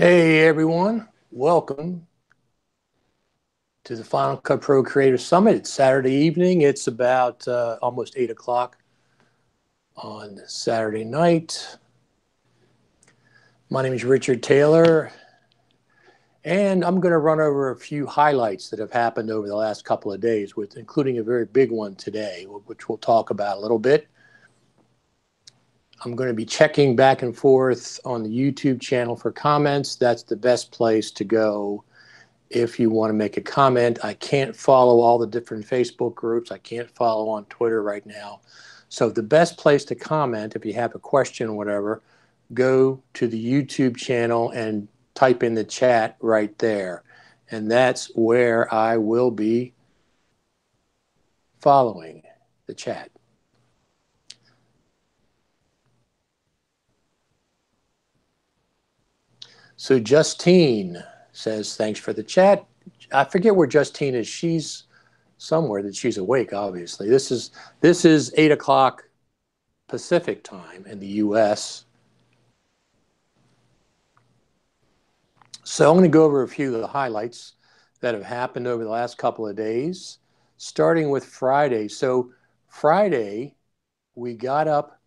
Hey everyone, welcome to the Final Cut Pro Creator Summit. It's Saturday evening. It's about almost 8 o'clock on Saturday night. My name is Richard Taylor, and I'm going to run over a few highlights that have happened over the last couple of days, including a very big one today, which we'll talk about a little bit. I'm going to be checking back and forth on the YouTube channel for comments. That's the best place to go if you want to make a comment. I can't follow all the different Facebook groups. I can't follow on Twitter right now. So the best place to comment, if you have a question or whatever, go to the YouTube channel and type in the chat right there. And that's where I will be following the chat. So Justine says, thanks for the chat. I forget where Justine is. She's somewhere that she's awake, obviously. This is 8 o'clock Pacific time in the US. So I'm going to go over a few of the highlights that have happened over the last couple of days, starting with Friday. So Friday, we got up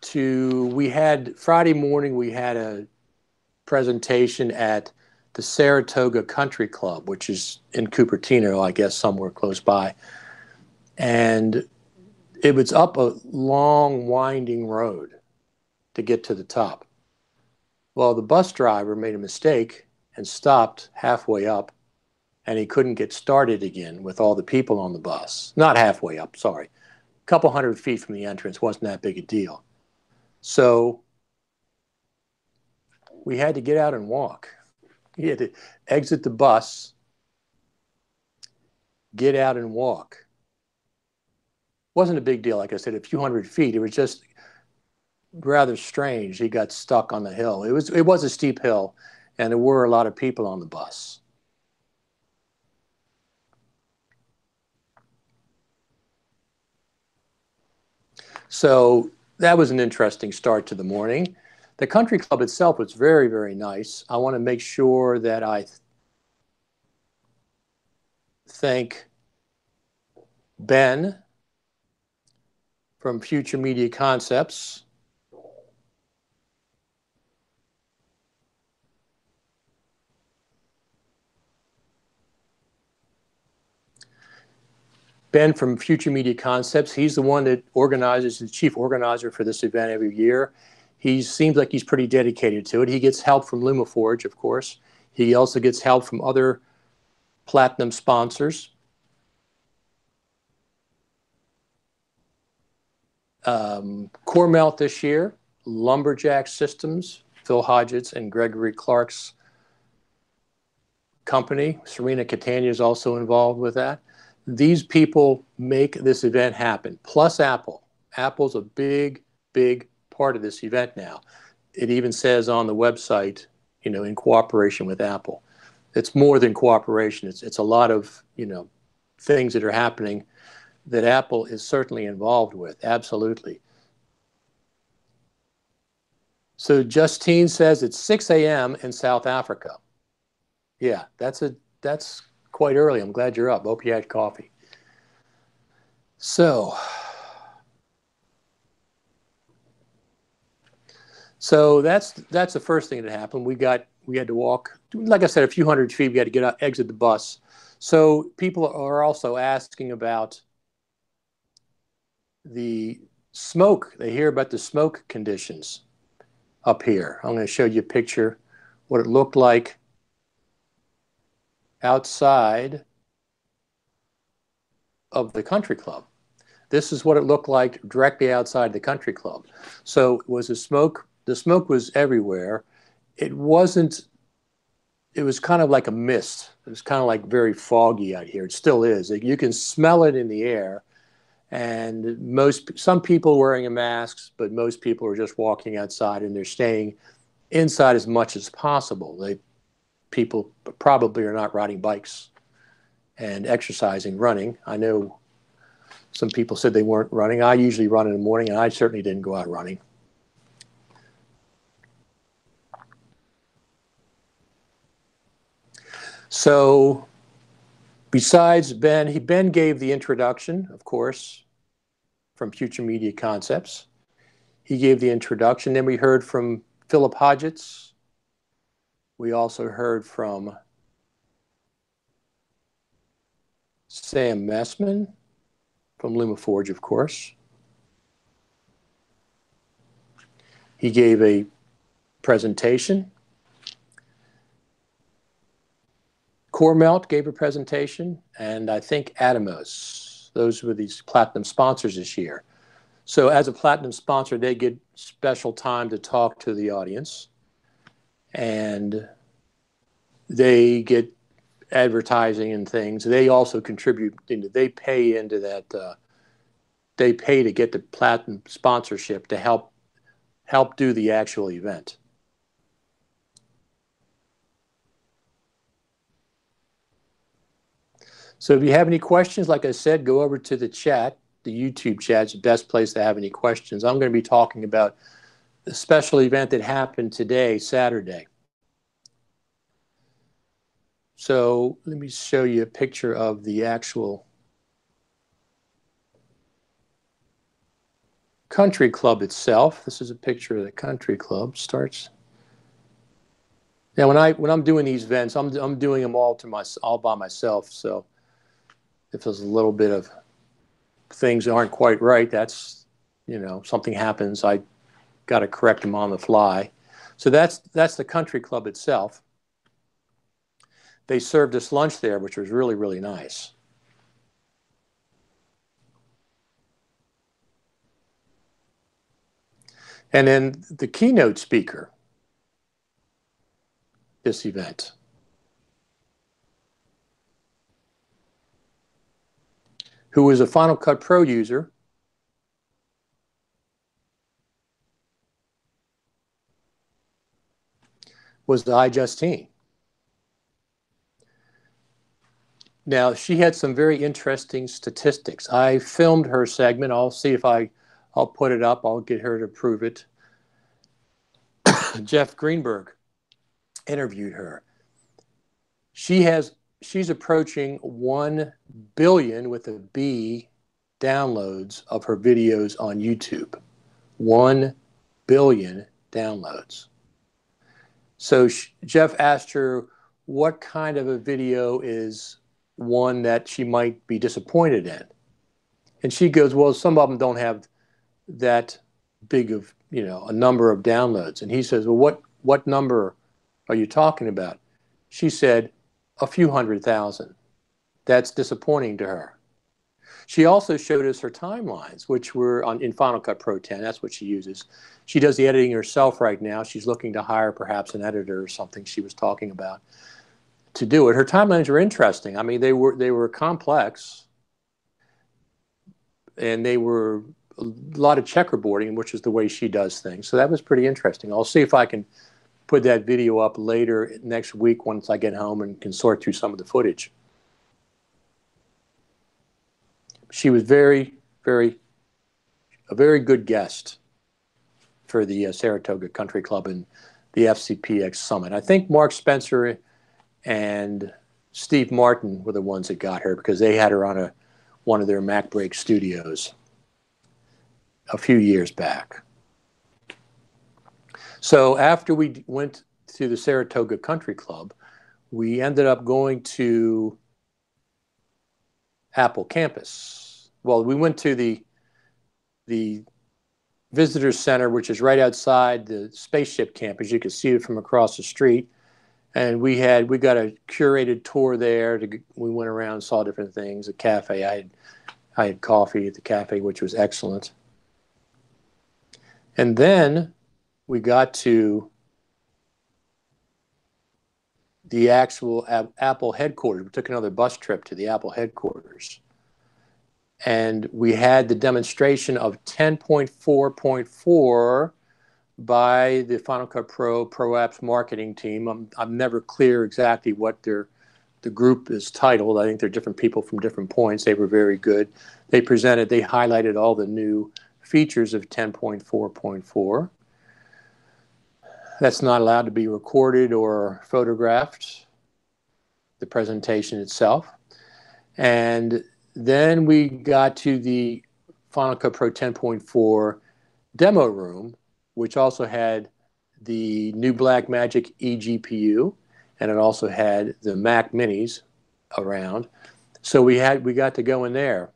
Friday morning, we had a presentation at the Saratoga Country Club, which is in Cupertino, I guess somewhere close by. And it was up a long, winding road to get to the top. Well, the bus driver made a mistake and stopped halfway up, and he couldn't get started again with all the people on the bus. Not halfway up, sorry. A couple hundred feet from the entrance, wasn't that big a deal. So we had to get out and walk. He had to exit the bus, get out and walk. Wasn't a big deal, like I said, a few hundred feet. It was just rather strange. He got stuck on the hill. It was a steep hill, and there were a lot of people on the bus. So that was an interesting start to the morning. The country club itself was very, very nice. I want to make sure that I thank Ben from Future Media Concepts. Ben from Future Media Concepts, he's the one that organizes, the chief organizer for this event every year. He seems like he's pretty dedicated to it. He gets help from LumaForge, of course. He also gets help from other platinum sponsors. Core Melt this year, Lumberjack Systems, Phil Hodgetts and Gregory Clark's company. Serena Catania is also involved with that. These people make this event happen, plus Apple. Apple's a big, big part of this event now. It even says on the website, in cooperation with Apple. It's more than cooperation. It's a lot of, things that are happening that Apple is certainly involved with, absolutely. So Justine says it's 6 a.m. in South Africa. Yeah, that's quite early. I'm glad you're up. Hope you had coffee. So that's the first thing that happened. We had to walk, like I said, a few hundred feet. We had to exit the bus. So people are also asking about the smoke. They hear about the smoke conditions up here. I'm going to show you a picture, what it looked like outside of the country club. This is what it looked like directly outside the country club. So it was the smoke was everywhere. It was kind of like a mist. It was kind of like very foggy out here. It still is. You can smell it in the air. And some people wearing masks, but most people are just walking outside and they're staying inside as much as possible. People probably are not riding bikes and exercising, running. I know some people said they weren't running. I usually run in the morning, and I certainly didn't go out running. So besides Ben, Ben gave the introduction, of course, from Future Media Concepts. He gave the introduction. Then we heard from Philip Hodgetts. We also heard from Sam Messman from LumaForge, of course. He gave a presentation. CoreMelt gave a presentation, and I think Atomos. Those were these platinum sponsors this year. So as a platinum sponsor, they get special time to talk to the audience, and they get advertising and things. They also contribute, they pay into that, they pay to get the platinum sponsorship to help do the actual event. So if you have any questions, like I said, go over to the chat. The YouTube chat's the best place to have any questions. I'm going to be talking about a special event that happened today, Saturday. So let me show you a picture of the actual country club itself. This is a picture of the country club. Starts. Now, when I'm doing these events, I'm doing them all by myself. So if there's a little bit of things aren't quite right, that's, something happens. I got to correct them on the fly. So that's the country club itself. They served us lunch there, which was really, really nice. And then the keynote speaker this event who was a Final Cut Pro user, was iJustine. Now, she had some very interesting statistics. I filmed her segment. I'll see if I'll put it up. I'll get her to prove it. Jeff Greenberg interviewed her. She's approaching 1 billion with a B downloads of her videos on YouTube. 1 billion downloads. So Jeff asked her what kind of a video is one that she might be disappointed in. And she goes, well, some of them don't have that big of, a number of downloads. And he says, well, what number are you talking about? She said, a few 100,000. That's disappointing to her. She also showed us her timelines, which were in Final Cut Pro 10. That's what she uses. She does the editing herself right now. She's looking to hire perhaps an editor or something she was talking about to do it. Her timelines were interesting. I mean, they were complex, and they were a lot of checkerboarding, which is the way she does things. So that was pretty interesting. I'll see if I can put that video up later next week once I get home and can sort through some of the footage. She was a very good guest for the Saratoga Country Club and the FCPX Summit. I think Mark Spencer and Steve Martin were the ones that got her because they had her on one of their MacBreak studios a few years back. So after we went to the Saratoga Country Club, we ended up going to Apple campus. Well, we went to the Visitors Center, which is right outside the spaceship campus. You could see it from across the street. And we got a curated tour there. We went around, saw different things. A cafe. I had coffee at the cafe, which was excellent. And then we got to the actual Apple headquarters. We took another bus trip to the Apple headquarters. And we had the demonstration of 10.4.4 by the Final Cut Pro Apps marketing team. I'm never clear exactly what the group is titled. I think they're different people from different points. They were very good. They highlighted all the new features of 10.4.4. That's not allowed to be recorded or photographed. the presentation itself. And then we got to the Final Cut Pro 10.4 demo room, which also had the new Blackmagic eGPU, and it also had the Mac Minis around. So we got to go in there,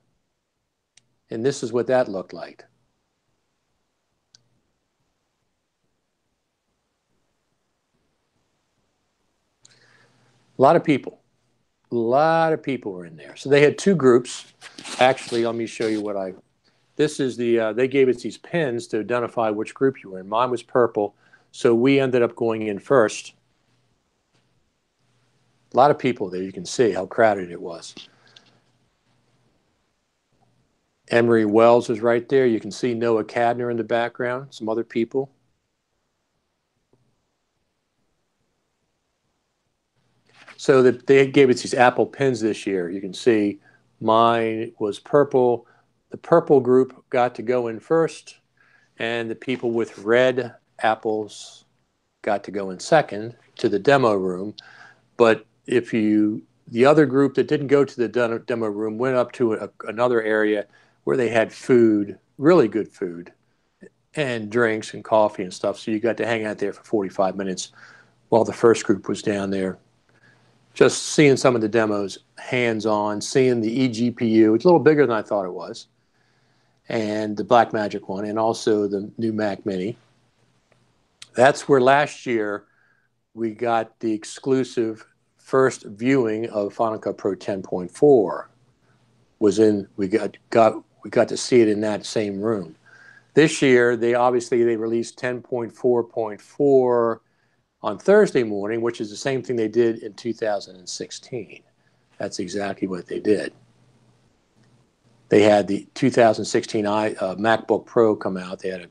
and this is what that looked like. A lot of people. A lot of people were in there. So they had two groups. Actually, let me show you what this is the, they gave us these pins to identify which group you were in. Mine was purple, so we ended up going in first. A lot of people there. You can see how crowded it was. Emery Wells was right there. You can see Noah Cadner in the background, some other people. So that they gave us these Apple pins this year. You can see mine was purple. The purple group got to go in first, and the people with red apples got to go in second to the demo room. But the other group that didn't go to the demo room went up to another area where they had food, really good food, and drinks and coffee and stuff. So you got to hang out there for 45 minutes while the first group was down there. Just seeing some of the demos hands-on, seeing the eGPU. It's a little bigger than I thought it was. And the Blackmagic one, and also the new Mac Mini. That's where last year we got the exclusive first viewing of Final Cut Pro 10.4. We got to see it in that same room. This year, they released 10.4.4 on Thursday morning, which is the same thing they did in 2016. That's exactly what they did. They had the 2016 MacBook Pro come out. They had an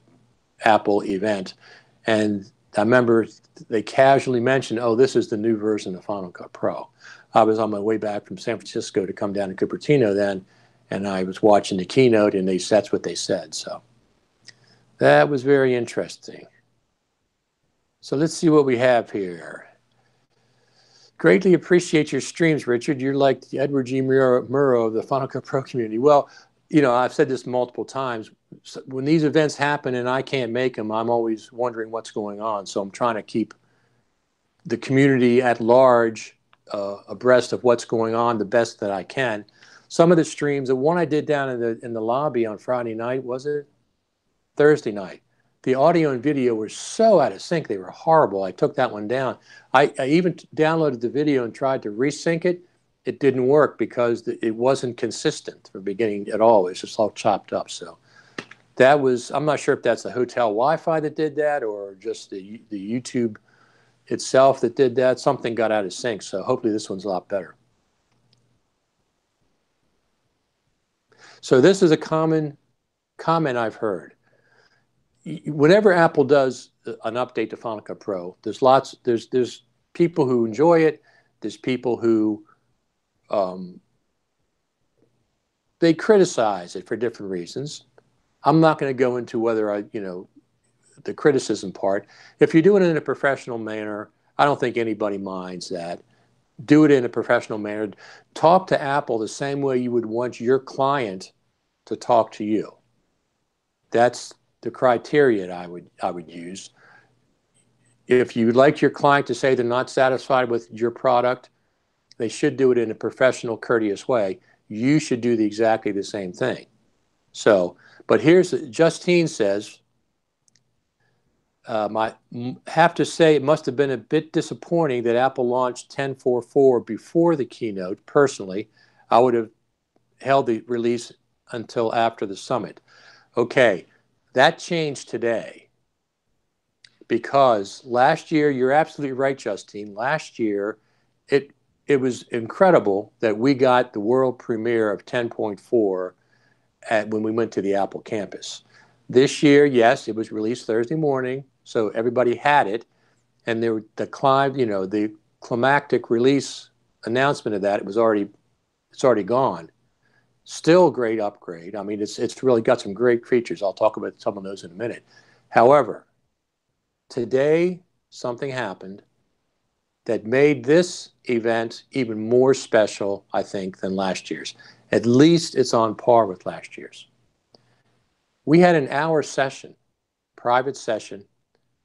Apple event. And I remember they casually mentioned, oh, this is the new version of Final Cut Pro. I was on my way back from San Francisco to come down to Cupertino then, and I was watching the keynote, and that's what they said. So that was very interesting. So let's see what we have here. Greatly appreciate your streams, Richard. You're like the Edward G. Murrow of the Final Cut Pro community. Well, you know, I've said this multiple times. When these events happen and I can't make them, I'm always wondering what's going on. So I'm trying to keep the community at large abreast of what's going on the best that I can. Some of the streams, the one I did down in the lobby on Friday night, was it? Thursday night. The audio and video were so out of sync. They were horrible. I took that one down. I even downloaded the video and tried to resync it. It didn't work because it wasn't consistent from beginning at all. It was just all chopped up. So that was, I'm not sure if that's the hotel Wi-Fi that did that or just the YouTube itself that did that. Something got out of sync. So hopefully this one's a lot better. So this is a common comment I've heard. Whenever Apple does an update to Final Cut Pro, there's people who enjoy it. There's people who they criticize it for different reasons. I'm not going to go into whether the criticism part. If you're doing it in a professional manner, I don't think anybody minds that. Do it in a professional manner. Talk to Apple the same way you would want your client to talk to you. That's the criteria I would use. If you'd like your client to say they're not satisfied with your product, they should do it in a professional, courteous way. You should do exactly the same thing. So, but here's Justine says, I have to say it must have been a bit disappointing that Apple launched 10.4.4 before the keynote. Personally, I would have held the release until after the summit. Okay. That changed today because last year, you're absolutely right, Justine. Last year, it was incredible that we got the world premiere of 10.4 when we went to the Apple campus. This year, yes, it was released Thursday morning, so everybody had it, and the climactic release announcement of that it's already gone. Still a great upgrade. I mean, it's really got some great features. I'll talk about some of those in a minute. However, today something happened that made this event even more special, I think, than last year's. At least it's on par with last year's. We had an hour session, private session,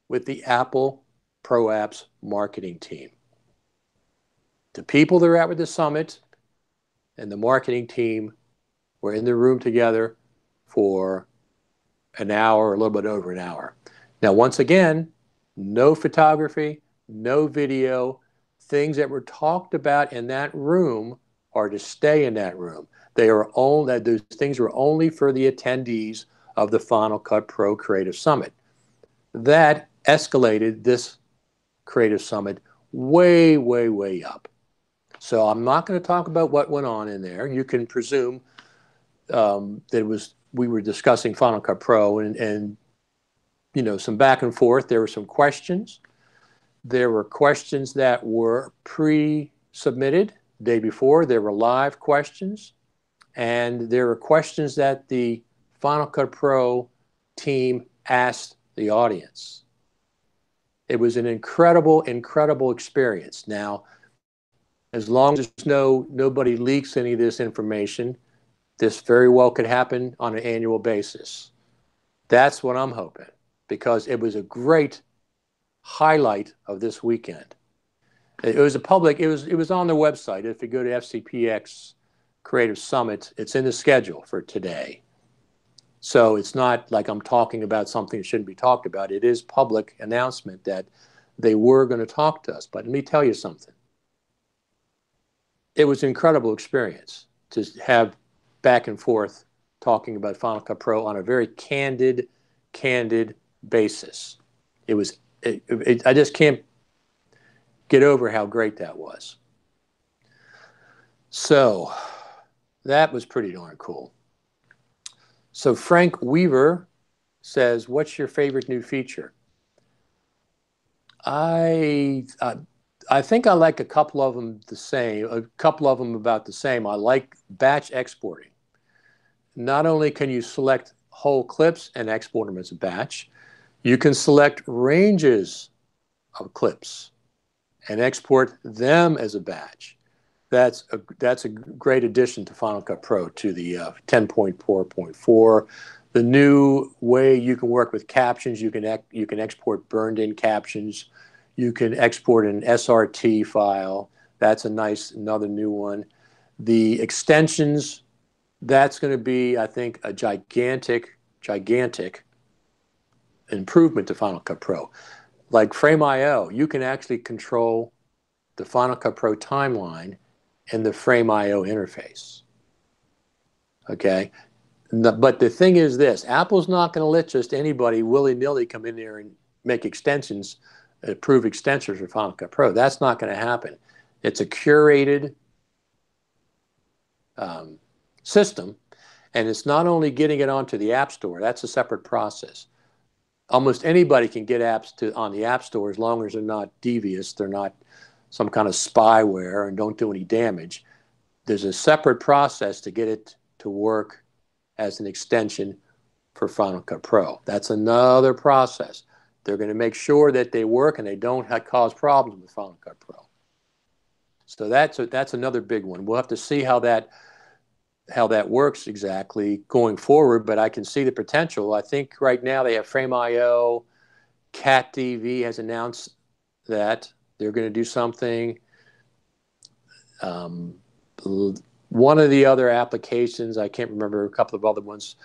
with the Apple Pro Apps marketing team. The people that were at the summit and the marketing team were in the room together for an hour, or a little bit over an hour. Now, once again, no photography, no video. Things that were talked about in that room are to stay in that room. Those things were only for the attendees of the Final Cut Pro Creative Summit. That escalated this Creative Summit way, way, way up. So I'm not going to talk about what went on in there. You can presume that we were discussing Final Cut Pro and some back and forth. There were some questions. There were questions that were pre-submitted the day before. There were live questions. And there were questions that the Final Cut Pro team asked the audience. It was an incredible, incredible experience. Now, as long as nobody leaks any of this information, this very well could happen on an annual basis. That's what I'm hoping, because it was a great highlight of this weekend. It was it was on their website. If you go to FCPX Creative Summit, it's in the schedule for today. So it's not like I'm talking about something that shouldn't be talked about. It is public announcement that they were going to talk to us. But let me tell you something. It was an incredible experience to have back and forth talking about Final Cut Pro on a very candid basis. I just can't get over how great that was. So that was pretty darn cool. So Frank Weaver says, what's your favorite new feature? I think I like a couple of them about the same. I like batch exporting. Not only can you select whole clips and export them as a batch, you can select ranges of clips and export them as a batch. That's a great addition to Final Cut Pro, to the 10.4.4. The new way you can work with captions, you can export burned-in captions. You can export an SRT file. That's another new one. The extensions, that's going to be, I think, a gigantic improvement to Final Cut Pro. Like Frame.io, you can actually control the Final Cut Pro timeline in the Frame.io interface. Okay? But the thing is this, Apple's not going to let just anybody willy-nilly come in there and make extensions, approve extensions for Final Cut Pro. That's not going to happen. It's a curated system, and it's not only getting it onto the App Store. That's a separate process. Almost anybody can get apps on the App Store as long as they're not devious, they're not some kind of spyware and don't do any damage. There's a separate process to get it to work as an extension for Final Cut Pro. That's another process. They're going to make sure that they work and they don't cause problems with Final Cut Pro. So that's another big one. We'll have to see how that works exactly going forward, but I can see the potential. I think right now they have Frame.io. Cat TV has announced that they're going to do something. One of the other applications, I can't remember, a couple of other ones.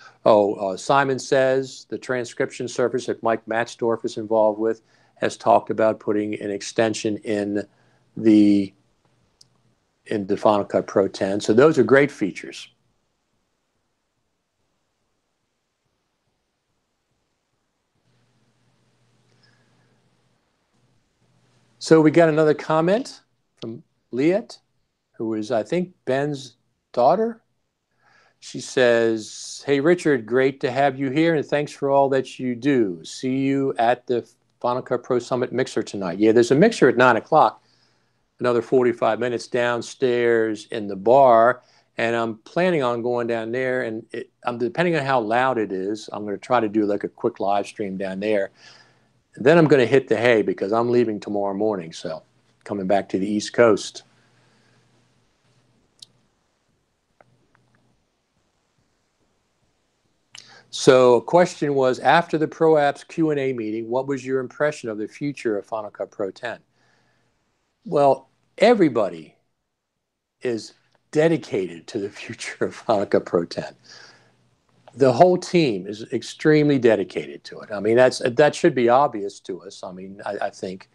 Simon Says, the transcription service that Mike Matzdorf is involved with, has talked about putting an extension in the Final Cut Pro 10. So those are great features. So we got another comment from Liet, who is, I think, Ben's daughter. She says, hey, Richard, great to have you here, and thanks for all that you do. See you at the Final Cut Pro Summit mixer tonight. Yeah, there's a mixer at 9 o'clock, another 45 minutes downstairs in the bar, and I'm planning on going down there, and depending on how loud it is, I'm going to try to do like a quick live stream down there. Then I'm going to hit the hay because I'm leaving tomorrow morning, so coming back to the East Coast. So a question was, after the Pro Apps Q&A meeting, what was your impression of the future of Final Cut Pro 10? Well, everybody is dedicated to the future of Final Cut Pro 10. The whole team is extremely dedicated to it. I mean, that should be obvious to us. I mean, I think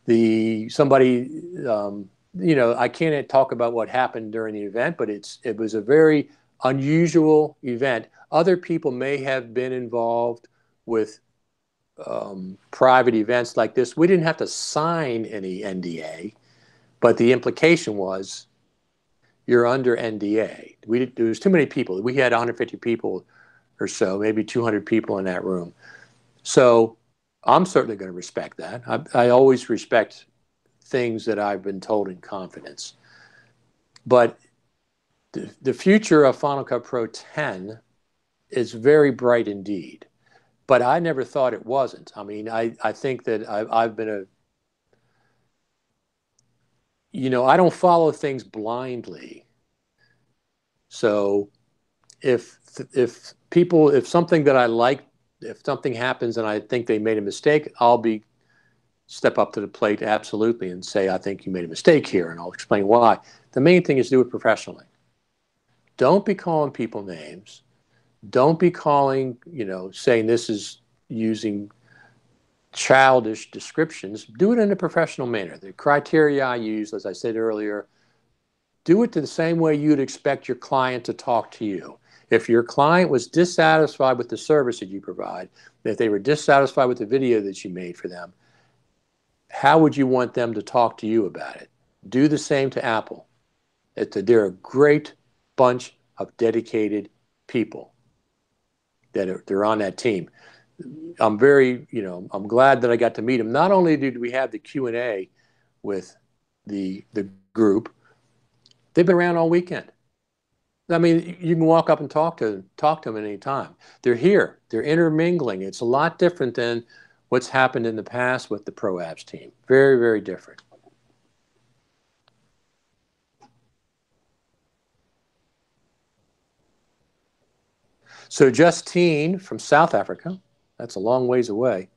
you know, I can't talk about what happened during the event, but it was a very unusual event. Other people may have been involved with private events like this. We didn't have to sign any NDA, but the implication was you're under NDA. There was too many people. We had 150 people or so, maybe 200 people in that room. So I'm certainly going to respect that. I always respect things that I've been told in confidence. But the future of Final Cut Pro 10 is very bright indeed. But I never thought it wasn't. I mean, I think that I've been you know, I don't follow things blindly. So if something that I like, if something happens and I think they made a mistake, I'll step up to the plate absolutely and say, I think you made a mistake here, and I'll explain why. The main thing is do it professionally. Don't be calling people names. Don't be calling, you know, saying this is using childish descriptions. Do it in a professional manner. The criteria I use, as I said earlier, do it the same way you'd expect your client to talk to you. If your client was dissatisfied with the service that you provide, if they were dissatisfied with the video that you made for them, how would you want them to talk to you about it? Do the same to Apple. They're a great bunch of dedicated people they're on that team. I'm very, you know, I'm glad that I got to meet them. Not only did we have the Q&A with the group, they've been around all weekend. I mean, you can walk up and talk to them at any time. They're here. They're intermingling. It's a lot different than what's happened in the past with the Pro Apps team. Very, very different. So Justine from South Africa, that's a long ways away,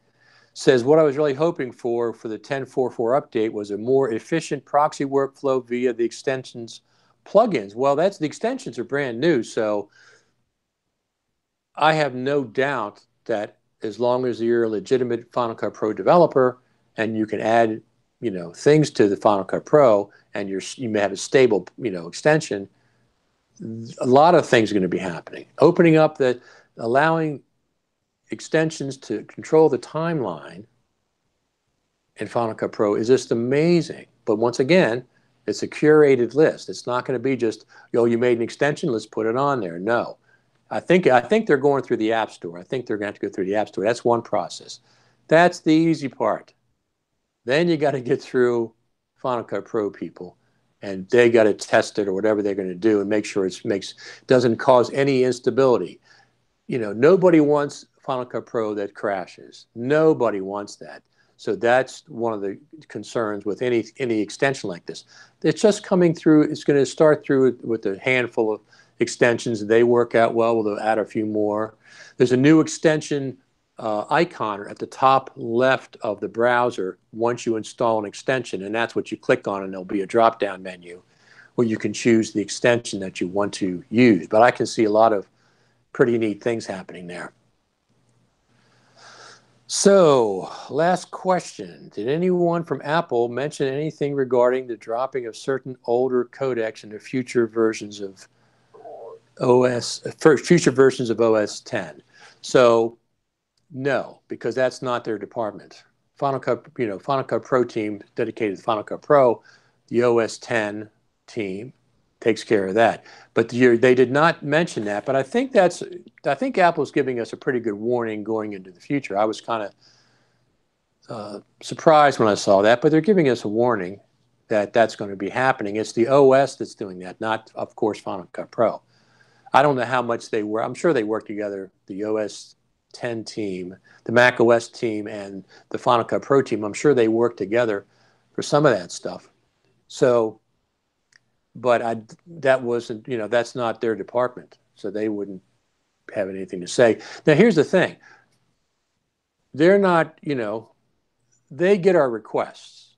says, what I was really hoping for the 10.4.4 update was a more efficient proxy workflow via the extensions plugins. Well, the extensions are brand new, so I have no doubt that as long as you're a legitimate Final Cut Pro developer and you can add, you know, things to the Final Cut Pro and you may have a stable, you know, extension, a lot of things are going to be happening. Opening up allowing extensions to control the timeline in Final Cut Pro is just amazing. But once again, it's a curated list. It's not going to be just, yo, you made an extension, let's put it on there. No. I think they're going through the App Store. I think they're going to have to go through the App Store. That's one process. That's the easy part. Then you got to get through Final Cut Pro people, and they got to test it or whatever they're going to do and make sure it doesn't cause any instability. You know, nobody wants Final Cut Pro that crashes. Nobody wants that. So that's one of the concerns with any extension like this. It's just coming through. It's going to start through with a handful of extensions. They work out well. We'll add a few more. There's a new extension icon at the top left of the browser once you install an extension, and that's what you click on, and there'll be a drop-down menu where you can choose the extension that you want to use. But I can see a lot of pretty neat things happening there. So, last question. Did anyone from Apple mention anything regarding the dropping of certain older codecs in the future versions of OS 10? So, no, because that's not their department. Final Cut Pro team dedicated to Final Cut Pro, the OS 10 team takes care of that. But they did not mention that. But I think Apple's giving us a pretty good warning going into the future. I was kind of surprised when I saw that, but they're giving us a warning that that's going to be happening. It's the OS that's doing that, not, of course, Final Cut Pro. I don't know how much they work. I'm sure they work together, the OS 10 team, the Mac OS team, and the Final Cut Pro team. I'm sure they work together for some of that stuff. So, but that wasn't, that's not their department. So they wouldn't have anything to say. Now, here's the thing. They're not, they get our requests.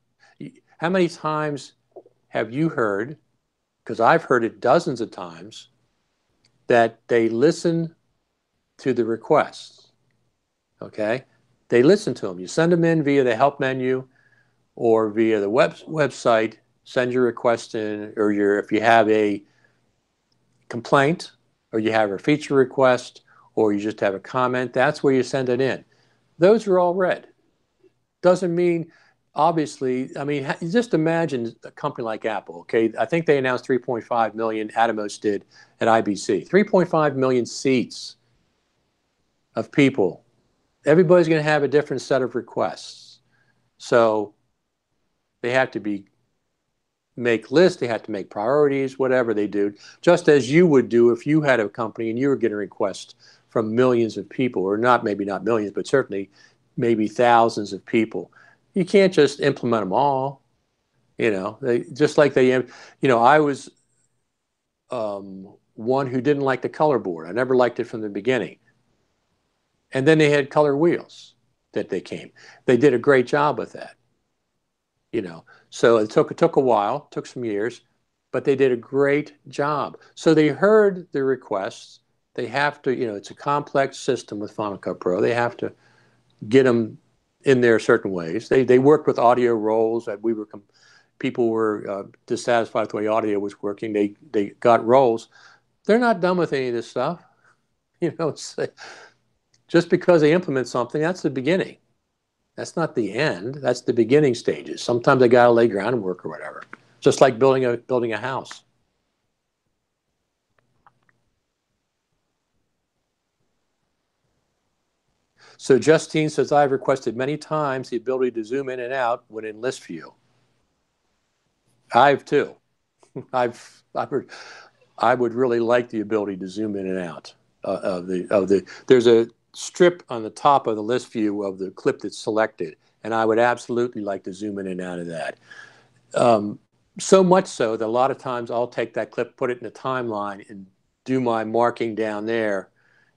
How many times have you heard, because I've heard it dozens of times, that they listen to the requests, okay? They listen to them. You send them in via the help menu or via the website, send your request in, or if you have a complaint or you have a feature request or you just have a comment, that's where you send it in. Those are all read. Doesn't mean, obviously, I mean, just imagine a company like Apple, okay? I think they announced 3.5 million, Atomos did at IBC. 3.5 million seats of people. Everybody's going to have a different set of requests. So they have to make lists, they have to make priorities, whatever they do, just as you would do if you had a company and you were getting requests from millions of people, or maybe not millions, but certainly maybe thousands of people. You can't just implement them all, just like I was one who didn't like the color board. I never liked it from the beginning. And then they had color wheels that they did a great job with that, so it took a while, took some years, but they did a great job. So they heard the requests. They have to, it's a complex system with Final Cut Pro. They have to get them in there certain ways. They worked with audio rolls that people were dissatisfied with the way audio was working. They got rolls. They're not done with any of this stuff. Just because they implement something, that's the beginning. That's not the end. That's the beginning stages. Sometimes they got to lay groundwork or whatever. Just like building a house. So Justine says, I've requested many times the ability to zoom in and out when in list view. I've too. I would really like the ability to zoom in and out there's a strip on the top of the list view of the clip that's selected, and I would absolutely like to zoom in and out of that. So much so that a lot of times I'll take that clip, put it in a timeline, and do my marking down there,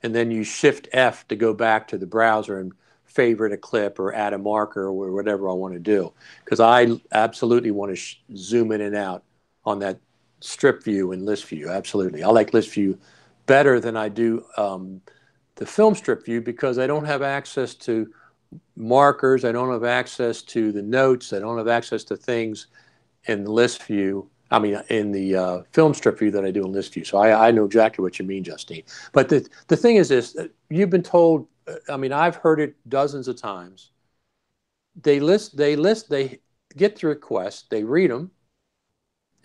and then use Shift F to go back to the browser and favorite a clip or add a marker or whatever I want to do, because I absolutely want to zoom in and out on that strip view and list view. Absolutely. I like list view better than I do the film strip view, because I don't have access to markers. I don't have access to the notes. I don't have access to things in the list view. I mean, in the film strip view that I do in list view. So I know exactly what you mean, Justine. But the thing is this, you've been told, I mean, I've heard it dozens of times. They get the requests, they read them,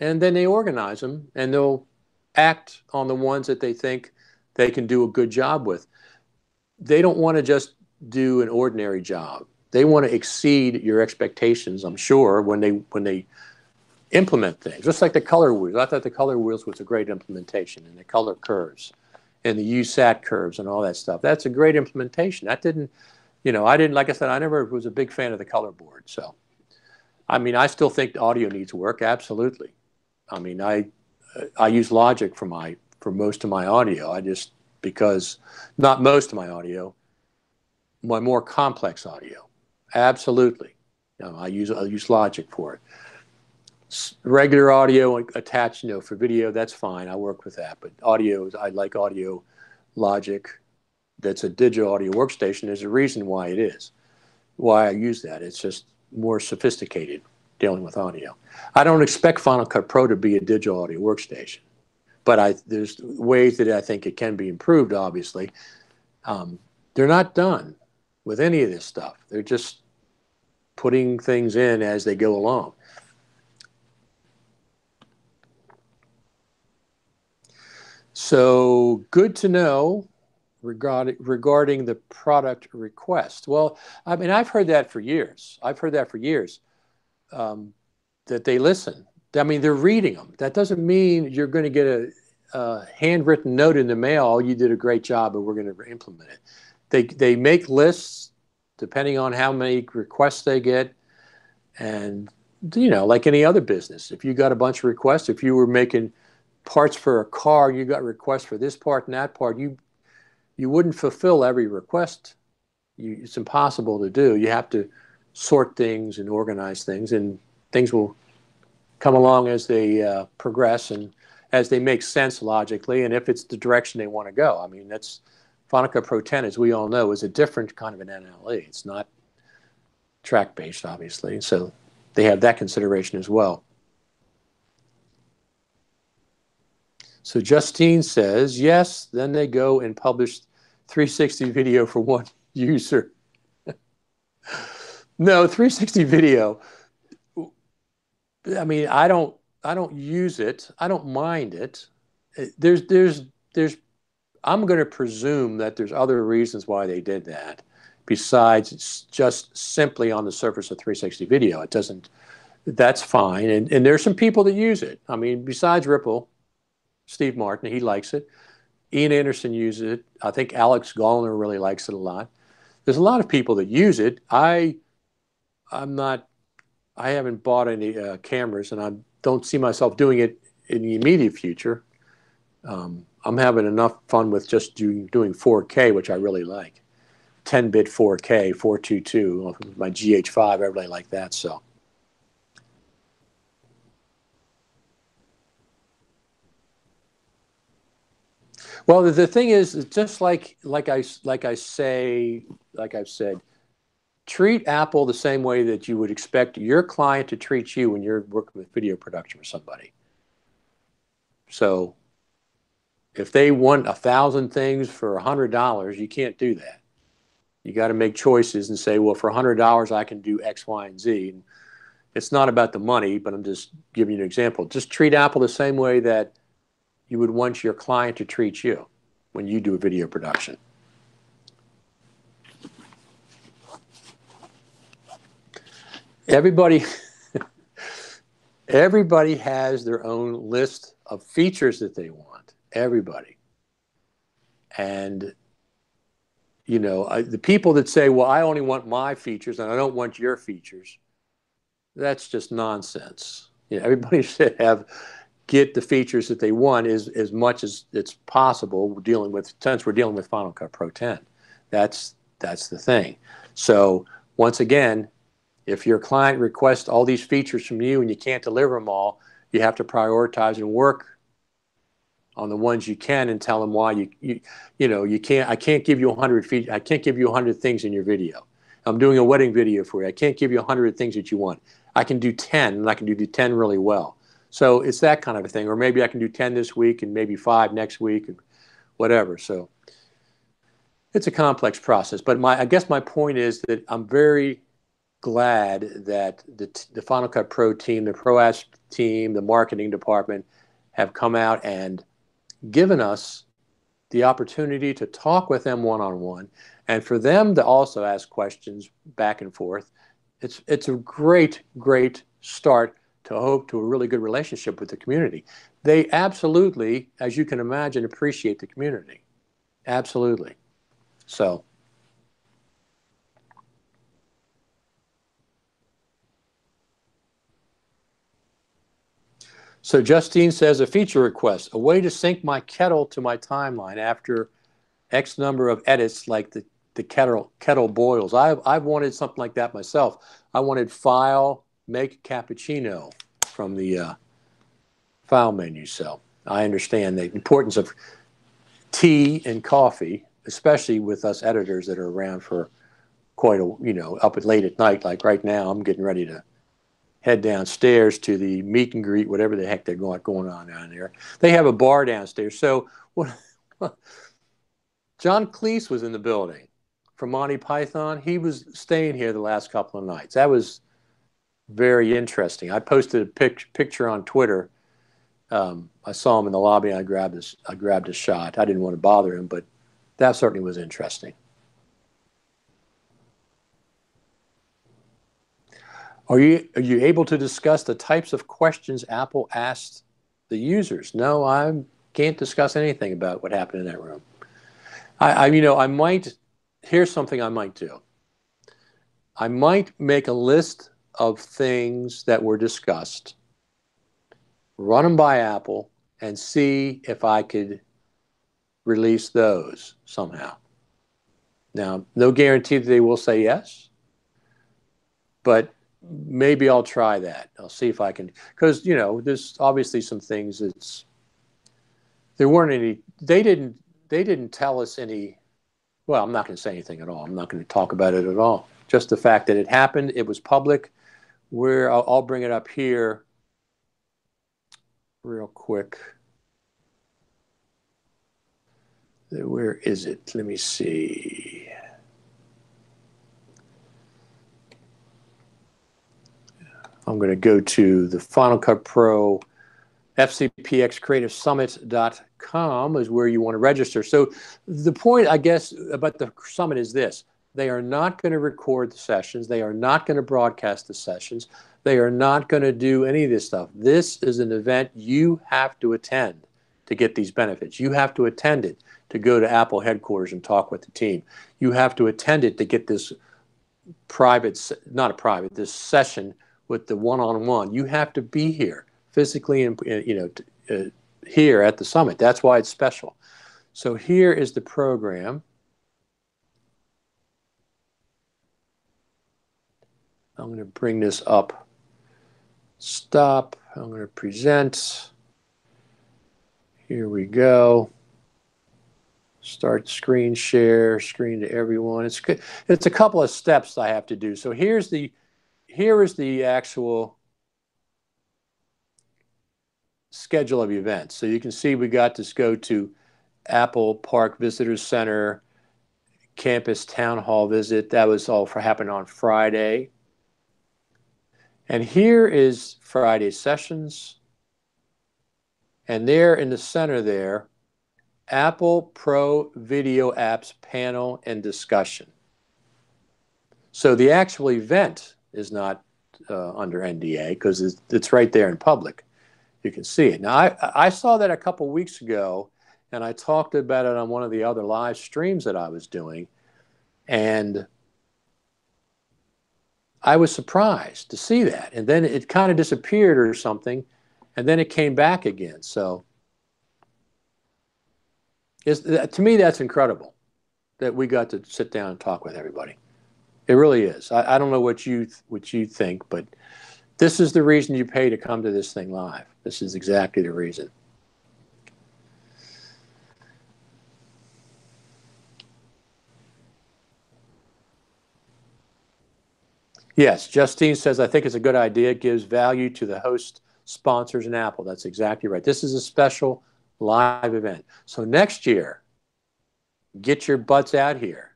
and then they organize them, and they'll act on the ones that they think they can do a good job with. They don't want to just do an ordinary job. They want to exceed your expectations, I'm sure, when they implement things. Just like the color wheels. I thought the color wheels was a great implementation, and the color curves and the USAT curves and all that stuff. That's a great implementation. That didn't, like I said, I never was a big fan of the color board. So, I mean, I still think audio needs work. Absolutely. I mean, I use Logic for most of my audio. Because not most of my audio, my more complex audio. Absolutely. I use Logic for it. Regular audio attached, for video, that's fine. I work with that. But audio, I like Audio Logic. That's a digital audio workstation. There's a reason why it is, why I use that. It's just more sophisticated dealing with audio. I don't expect Final Cut Pro to be a digital audio workstation, but there's ways that I think it can be improved, obviously. They're not done with any of this stuff. They're just putting things in as they go along. So good to know regarding the product request. Well, I mean, I've heard that for years. That they listen. I mean, they're reading them. That doesn't mean you're going to get a handwritten note in the mail, oh, you did a great job, and we're going to implement it. They make lists depending on how many requests they get, and you know, like any other business, if you got a bunch of requests, if you were making parts for a car, you got requests for this part and that part, you wouldn't fulfill every request. It's impossible to do. You have to sort things and organize things, and things will come along as they progress and as they make sense logically, and if it's the direction they want to go. I mean, that's Final Cut Pro 10, as we all know, is a different kind of an NLE. It's not track-based, obviously, so they have that consideration as well. So Justine says, yes, then they go and publish 360 video for one user. No, 360 video. I mean, I don't use it. I don't mind it. I'm going to presume that there's other reasons why they did that besides just simply on the surface of 360 video. It doesn't, that's fine. And there's some people that use it. I mean, besides Ripple, Steve Martin, he likes it. Ian Anderson uses it. I think Alex Gallner really likes it a lot. There's a lot of people that use it. I haven't bought any cameras, and I don't see myself doing it in the immediate future. I'm having enough fun with just doing 4K, which I really like. 10-bit 4K, 422, my GH5, I really like that. So. Well, the thing is, just like I've said, treat Apple the same way that you would expect your client to treat you when you're working with video production for somebody. So if they want 1,000 things for $100, you can't do that. You got to make choices and say, well, for $100, I can do X, Y, and Z. And it's not about the money, but I'm just giving you an example. Just treat Apple the same way that you would want your client to treat you when you do a video production. Everybody has their own list of features that they want. Everybody. And, you know, the people that say, well, I only want my features and I don't want your features, that's just nonsense. You know, everybody should get the features that they want as much as it's possible. Since we're dealing with Final Cut Pro 10. That's the thing. So once again, if your client requests all these features from you and you can't deliver them all, you have to prioritize and work on the ones you can and tell them why you can't. I can't give you 100 features. I can't give you 100 things in your video. I'm doing a wedding video for you. I can't give you 100 things that you want. I can do 10, and I can do 10 really well. So it's that kind of a thing. Or maybe I can do 10 this week and maybe 5 next week and whatever. So it's a complex process. But I guess my point is that I'm very glad that the Final Cut Pro team, the ProAs team, the marketing department have come out and given us the opportunity to talk with them one-on-one and for them to also ask questions back and forth. It's a great start to hope to a really good relationship with the community. They absolutely, as you can imagine, appreciate the community. Absolutely. So. So Justine says, a feature request, a way to sync my kettle to my timeline after X number of edits, like the kettle boils. I've wanted something like that myself. I wanted file, make cappuccino from the file menu. So I understand the importance of tea and coffee, especially with us editors that are around for quite a, up at late at night. Like right now, I'm getting ready to head downstairs to the meet and greet, whatever the heck they're going on down there. They have a bar downstairs. So John Cleese was in the building from Monty Python. He was staying here the last couple of nights. That was very interesting. I posted a picture on Twitter. I saw him in the lobby. I grabbed a shot. I didn't want to bother him, but that certainly was interesting. Are you able to discuss the types of questions Apple asked the users? No, I can't discuss anything about what happened in that room. I might, here's something I might do. I might make a list of things that were discussed, run them by Apple, and see if I could release those somehow. Now, no guarantee that they will say yes, but maybe I'll try that. I'll see if I can, because, you know, there's obviously some things there weren't any, they didn't tell us any, well, I'm not going to say anything at all. I'm not going to talk about it at all. Just the fact that it happened, it was public. I'll bring it up here real quick. Where is it? Let me see. I'm going to go to the Final Cut Pro. FCPX Creative Summit.com is where you want to register. So the point, I guess, about the summit is this. They are not going to record the sessions. They are not going to broadcast the sessions. They are not going to do any of this stuff. This is an event you have to attend to get these benefits. You have to attend it to go to Apple headquarters and talk with the team. You have to attend it to get this this session with the one-on-one. You have to be here physically and, you know, here at the summit. That's why it's special. So here is the program. I'm going to bring this up. Stop. I'm going to present. Here we go. Start screen share, screen to everyone. It's a couple of steps I have to do. So here is the actual schedule of events. So you can see we got to go to Apple Park Visitors Center, campus town hall visit. That was all happened on Friday. And here is Friday sessions. And there in the center there, Apple Pro Video Apps panel and discussion. So the actual event is not under NDA because it's right there in public. You can see it. Now, I saw that a couple weeks ago, and I talked about it on one of the other live streams that I was doing, and I was surprised to see that. And then it kind of disappeared or something, and then it came back again. So to me, that's incredible that we got to sit down and talk with everybody. It really is. I don't know what you think, but this is the reason you pay to come to this thing live. This is exactly the reason. Yes, Justine says, I think it's a good idea. It gives value to the host, sponsors, and Apple. That's exactly right. This is a special live event. So next year, get your butts out here.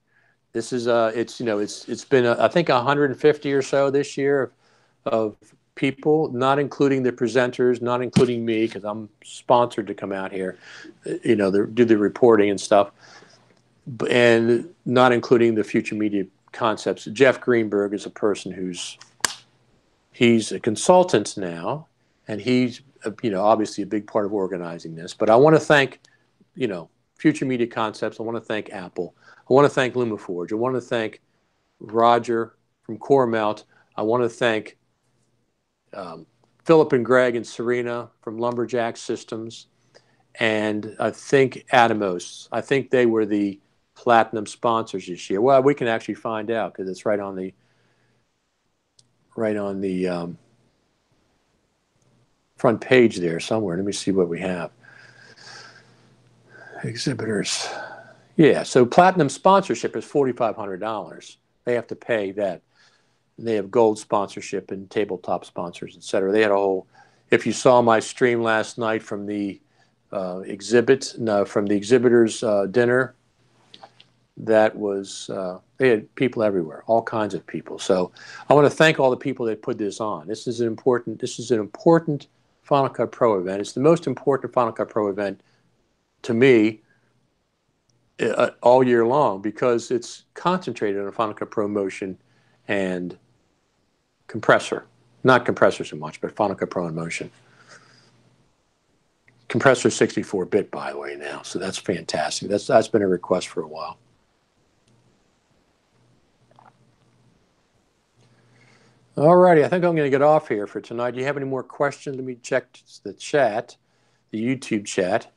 This is it's been I think 150 or so this year of people, not including the presenters, not including me because I'm sponsored to come out here, you know, do the reporting and stuff, and not including the Future Media Concepts. Jeff Greenberg is a person he's a consultant now, and he's obviously a big part of organizing this. But I want to thank Future Media Concepts. I want to thank Apple. I want to thank LumaForge. I want to thank Roger from Coremount. I want to thank Philip and Greg and Serena from Lumberjack Systems. And I think Atomos. I think they were the platinum sponsors this year. Well, we can actually find out because it's right on the front page there somewhere. Let me see what we have. Exhibitors. Yeah, so platinum sponsorship is $4,500. They have to pay that. And they have gold sponsorship and tabletop sponsors, et cetera. They had a whole. If you saw my stream last night from the from the exhibitors dinner, that was they had people everywhere, all kinds of people. So I want to thank all the people that put this on. This is an important Final Cut Pro event. It's the most important Final Cut Pro event to me all year long because it's concentrated on Final Cut Pro Motion and compressor. Not compressor so much, but Final Cut Pro and Motion. Compressor 64-bit, by the way, now, so that's fantastic. That's been a request for a while. All righty, I think I'm going to get off here for tonight. Do you have any more questions? Let me check the chat, the YouTube chat.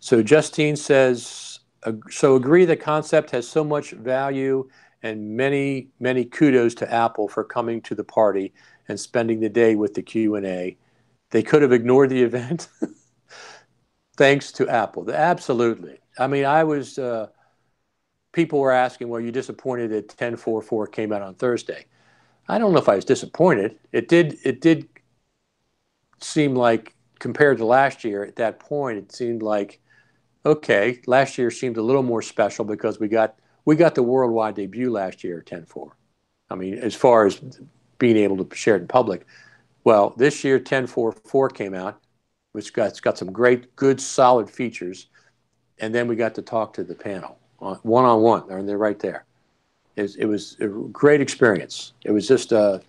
So Justine says, so agree the concept has so much value and many, many kudos to Apple for coming to the party and spending the day with the Q&A. They could have ignored the event. Thanks to Apple. Absolutely. I mean, people were asking, well, you disappointed that 10.4.4 came out on Thursday. I don't know if I was disappointed. It did seem like, compared to last year, at that point, it seemed like, okay, last year seemed a little more special because we got the worldwide debut last year at 10.4. I mean, as far as being able to share it in public. Well, this year 10.4.4 came out, which it's got some great, good, solid features, and then we got to talk to the panel one on one, and they're right there. It was a great experience. It was just the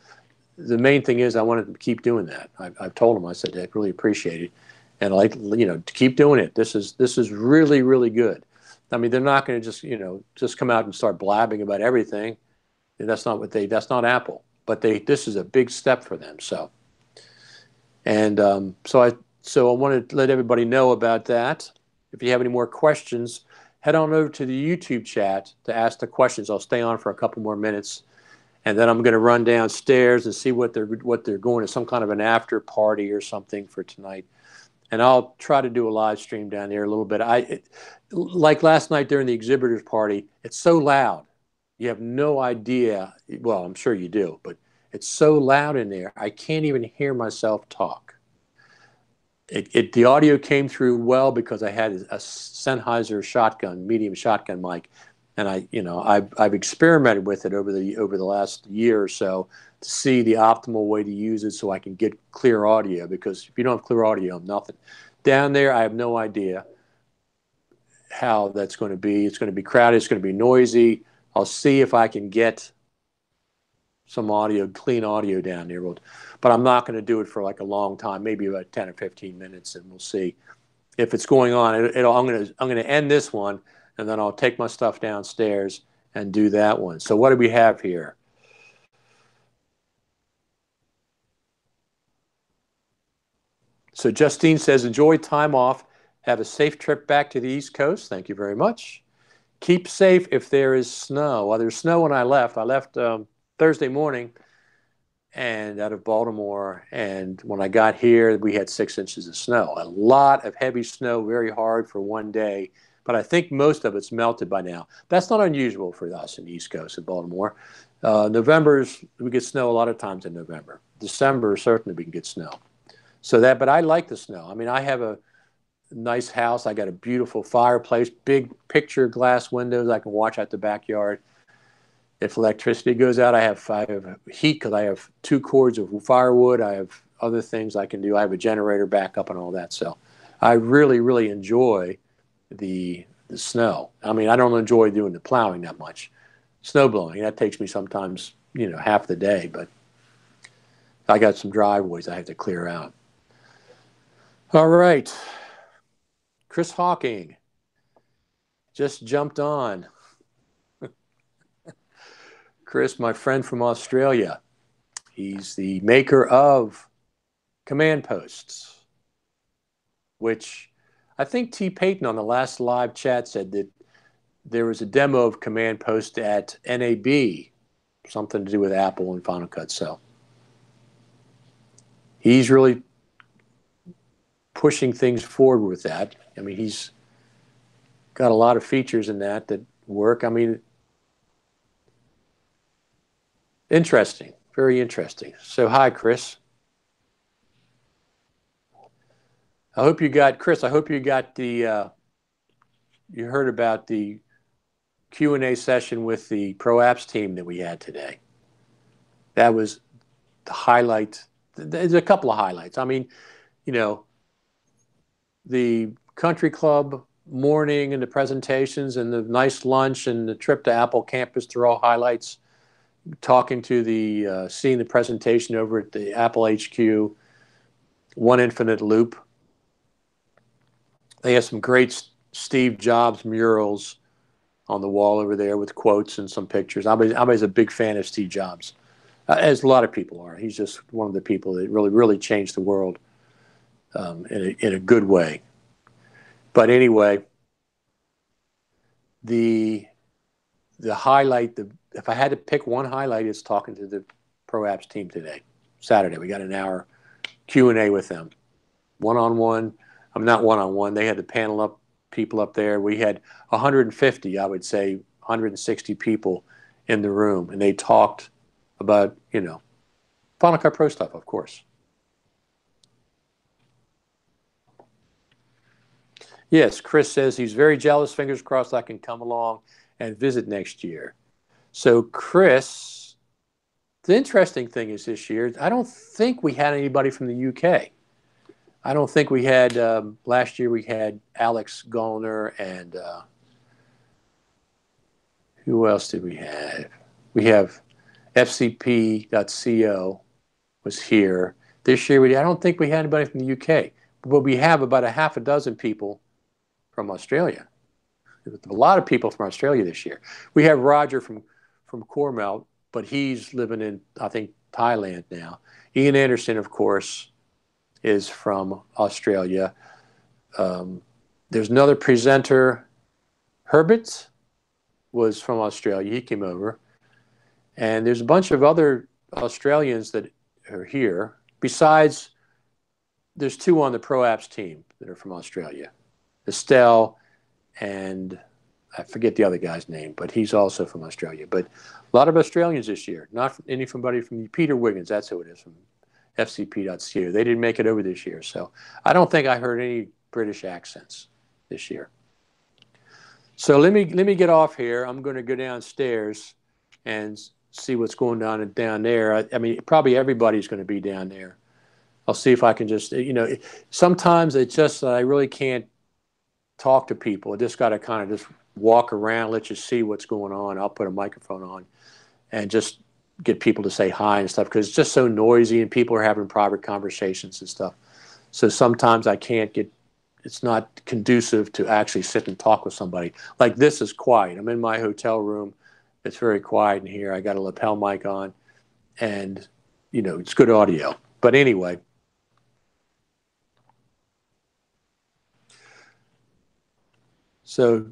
main thing is I wanted to keep doing that. I've told them, I said I really appreciate it, and to keep doing it. This is really, really good. I mean, they're not going to just come out and start blabbing about everything. That's not Apple. But this is a big step for them. So, and so I wanted to let everybody know about that. If you have any more questions, head on over to the YouTube chat to ask the questions. I'll stay on for a couple more minutes, and then I'm going to run downstairs and see what they're going to, some kind of an after party or something for tonight. And I'll try to do a live stream down there a little bit. Like last night during the exhibitors party, it's so loud. You have no idea. Well, I'm sure you do, but it's so loud in there. I can't even hear myself talk. The audio came through well because I had a Sennheiser shotgun, medium shotgun mic, and I've experimented with it over the last year or so to see the optimal way to use it so I can get clear audio, because if you don't have clear audio, nothing. Down there, I have no idea how that's going to be. It's going to be crowded. It's going to be noisy. I'll see if I can get some audio, clean audio down there. But I'm not going to do it for like a long time, maybe about 10 or 15 minutes, and we'll see if it's going on. I'm going to end this one, and then I'll take my stuff downstairs and do that one. So what do we have here? So Justine says, enjoy time off. Have a safe trip back to the East Coast. Thank you very much. Keep safe if there is snow. Well, there's snow when I left. I left Thursday morning and out of Baltimore. And when I got here, we had 6 inches of snow. A lot of heavy snow, very hard for one day. But I think most of it's melted by now. That's not unusual for us in the East Coast of Baltimore. We get snow a lot of times in November. December, certainly we can get snow. But I like the snow. I mean, I have a nice house. I got a beautiful fireplace, big picture glass windows. I can watch out the backyard. If electricity goes out, I have heat because I have 2 cords of firewood. I have other things I can do. I have a generator backup and all that. So I really, really enjoy the snow. I mean, I don't enjoy doing the plowing that much. Snow blowing, that takes me sometimes, half the day. But I got some driveways I have to clear out. All right. Chris Hawking just jumped on. Chris, my friend from Australia, he's the maker of Command Posts, which I think T. Payton on the last live chat said that there was a demo of Command Post at NAB, something to do with Apple and Final Cut. So he's really pushing things forward with that. I mean, he's got a lot of features in that work. I mean, interesting, very interesting. So hi, Chris. Chris, I hope you got you heard about the Q&A session with the Pro Apps team that we had today. That was the highlight. There's a couple of highlights. I mean, the country club morning and the presentations and the nice lunch and the trip to Apple campus, they're all highlights. Talking to seeing the presentation over at the Apple HQ, One Infinite Loop. They have some great Steve Jobs murals on the wall over there with quotes and some pictures. I'm a big fan of Steve Jobs, as a lot of people are. He's just one of the people that really changed the world in a good way. But anyway, the highlight, if I had to pick one highlight, it's talking to the Pro Apps team today, Saturday. We got an hour Q&A with them, one-on-one. I'm not one-on-one. They had the panel people up there. We had 150, I would say, 160 people in the room, and they talked about, Final Cut Pro stuff, of course. Yes, Chris says he's very jealous. Fingers crossed I can come along and visit next year. So, Chris, the interesting thing is this year, I don't think we had anybody from the UK. I don't think we had, last year we had Alex Gollner and who else did we have? We have FCP.co was here. This year, I don't think we had anybody from the UK, but we have about a half a dozen people from Australia. A lot of people from Australia this year. We have Roger from Cormel, but he's living in, I think, Thailand now. Ian Anderson, of course, is from Australia. There's another presenter, Herbert, was from Australia. He came over. And there's a bunch of other Australians that are here. Besides, there's two on the Pro Apps team that are from Australia. Estelle and I forget the other guy's name, but he's also from Australia. But a lot of Australians this year, not anybody from Peter Wiggins, that's who it is, from FCP.co. They didn't make it over this year. So I don't think I heard any British accents this year. So let me get off here. I'm going to go downstairs and see what's going on down there. I mean, probably everybody's going to be down there. I'll see if I can just, sometimes it's just that I really can't talk to people. I just got to kind of just walk around, let you see what's going on. I'll put a microphone on and just get people to say hi and stuff, because it's just so noisy and people are having private conversations and stuff. So sometimes I can't it's not conducive to actually sit and talk with somebody. Like this is quiet. I'm in my hotel room. It's very quiet in here. I got a lapel mic on and, it's good audio. But anyway, so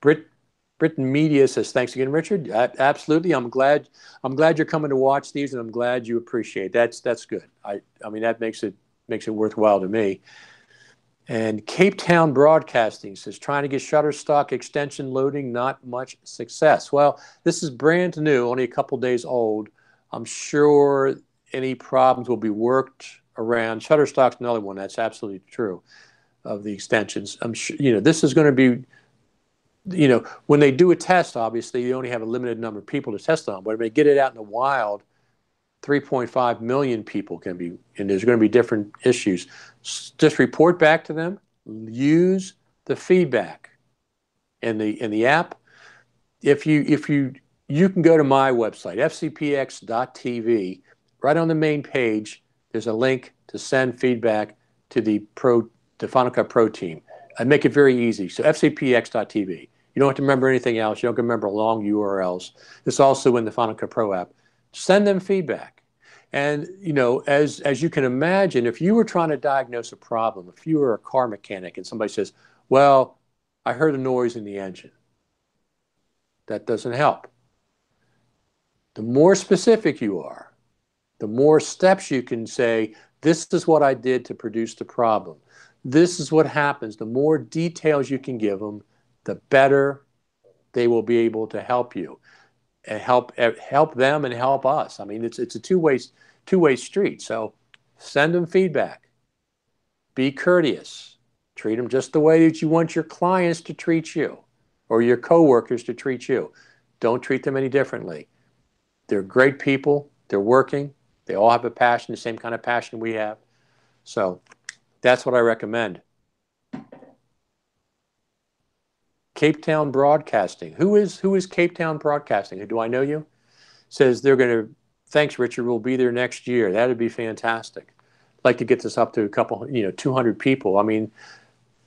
Britain Media says, thanks again, Richard. Absolutely. I'm glad you're coming to watch these, and I'm glad you appreciate it. That's good. I mean, that makes it worthwhile to me. And Cape Town Broadcasting says, trying to get Shutterstock extension loading, not much success. Well, this is brand new, only a couple days old. I'm sure any problems will be worked around. Shutterstock's another one. That's absolutely true of the extensions. I'm sure, this is going to be, when they do a test, obviously, you only have a limited number of people to test on. But if they get it out in the wild, 3.5 million people can be, and there's going to be different issues. Just report back to them. Use the feedback in the app. If you can go to my website, FCPX.tv. Right on the main page, there's a link to send feedback to the Final Cut Pro team. I make it very easy. So FCPX.tv. You don't have to remember anything else. You don't have to remember long URLs. It's also in the Final Cut Pro app. Send them feedback. And, as you can imagine, if you were trying to diagnose a problem, if you were a car mechanic and somebody says, well, I heard a noise in the engine, that doesn't help. The more specific you are, the more steps you can say, this is what I did to produce the problem. This is what happens. The more details you can give them, the better they will be able to help you and help them and help us. I mean, it's a two-way street. So send them feedback. Be courteous. Treat them just the way that you want your clients to treat you or your coworkers to treat you. Don't treat them any differently. They're great people. They're working. They all have a passion, the same kind of passion we have. So that's what I recommend. Cape Town Broadcasting. Who is Cape Town Broadcasting? Do I know you? Says they're going to, thanks, Richard, we'll be there next year. That'd be fantastic. I'd like to get this up to a couple, 200 people. I mean,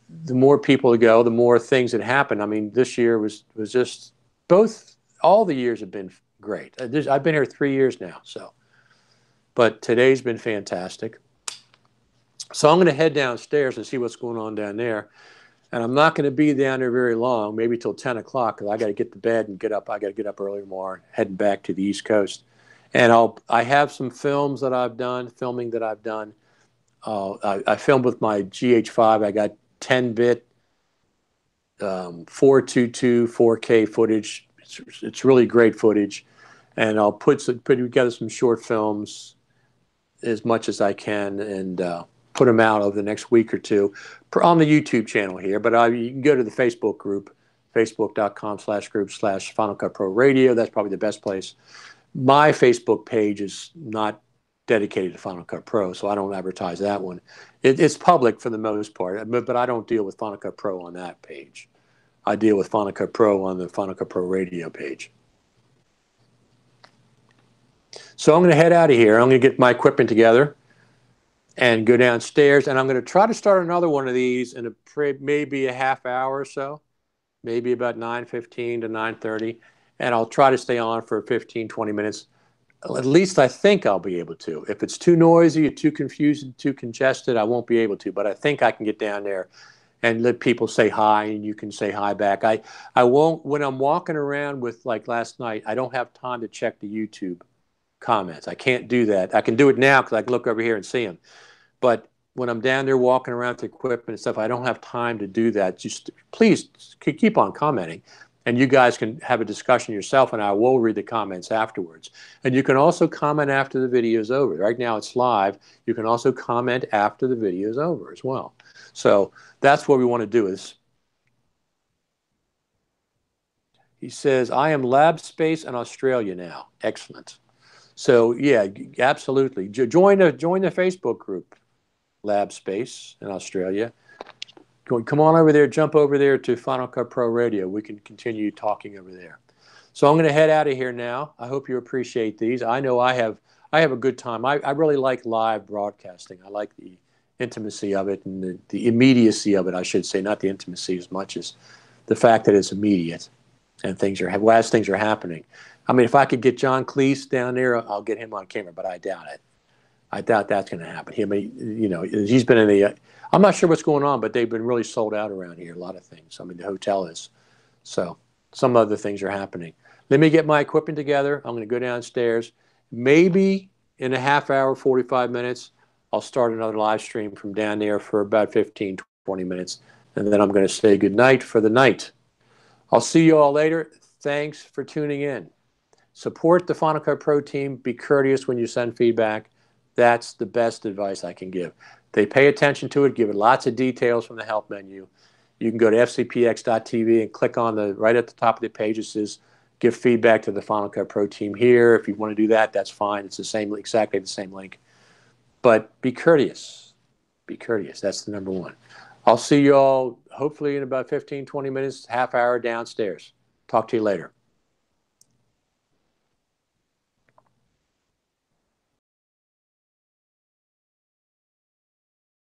the more people that go, the more things that happen. I mean, this year was just all the years have been great. I've been here 3 years now, so. But today's been fantastic. So I'm going to head downstairs and see what's going on down there. And I'm not going to be down there very long, maybe till 10 o'clock, because I got to get to bed and get up. I got to get up early tomorrow, heading back to the East Coast. And I have some filming that I've done. I filmed with my GH5. I got 10-bit 422 4K footage. It's really great footage. And I'll put together some short films as much as I can and put them out over the next week or two on the YouTube channel here. But you can go to the Facebook group, facebook.com/group/Final Cut Pro Radio. That's probably the best place. My Facebook page is not dedicated to Final Cut Pro, so I don't advertise that one. It's public for the most part, but I don't deal with Final Cut Pro on that page. I deal with Final Cut Pro on the Final Cut Pro Radio page. So I'm going to head out of here. I'm going to get my equipment together and go downstairs, and I'm going to try to start another one of these in maybe a half hour or so, maybe about 9:15 to 9:30, and I'll try to stay on for 15, 20 minutes. At least I think I'll be able to. If it's too noisy, too confusing, too congested, I won't be able to, but I think I can get down there and let people say hi, and you can say hi back. I won't, when I'm walking around with, like last night, I don't have time to check the YouTube comments. I can't do that. I can do it now because I can look over here and see them. But when I'm down there walking around with equipment and stuff, I don't have time to do that. Just please keep on commenting. And you guys can have a discussion yourself, and I will read the comments afterwards. And you can also comment after the video is over. Right now it's live. You can also comment after the video is over as well. So that's what we want to do. He says, I am lab space in Australia now. Excellent. So yeah, absolutely. Join the Facebook group, Lab Space in Australia. Come on over there, jump over there to Final Cut Pro Radio. We can continue talking over there. So I'm going to head out of here now. I hope you appreciate these. I know I have a good time. I really like live broadcasting. I like the intimacy of it and the immediacy of it, I should say, not the intimacy as much as the fact that it's immediate and as things are happening. I mean, if I could get John Cleese down there, I'll get him on camera, but I doubt it. I doubt that's going to happen. He's been in the. I'm not sure what's going on, but they've been really sold out around here. A lot of things. I mean, the hotel is. So some other things are happening. Let me get my equipment together. I'm going to go downstairs. Maybe in a half hour, 45 minutes, I'll start another live stream from down there for about 15, 20 minutes, and then I'm going to say good night for the night. I'll see you all later. Thanks for tuning in. Support the Final Cut Pro team. Be courteous when you send feedback. That's the best advice I can give. They pay attention to it, give it lots of details from the help menu. You can go to FCPX.tv and click on right at the top of the page. It says, give feedback to the Final Cut Pro team here. If you want to do that, that's fine. It's exactly the same link. But be courteous. Be courteous. That's the number one. I'll see you all hopefully in about 15, 20 minutes, half hour downstairs. Talk to you later.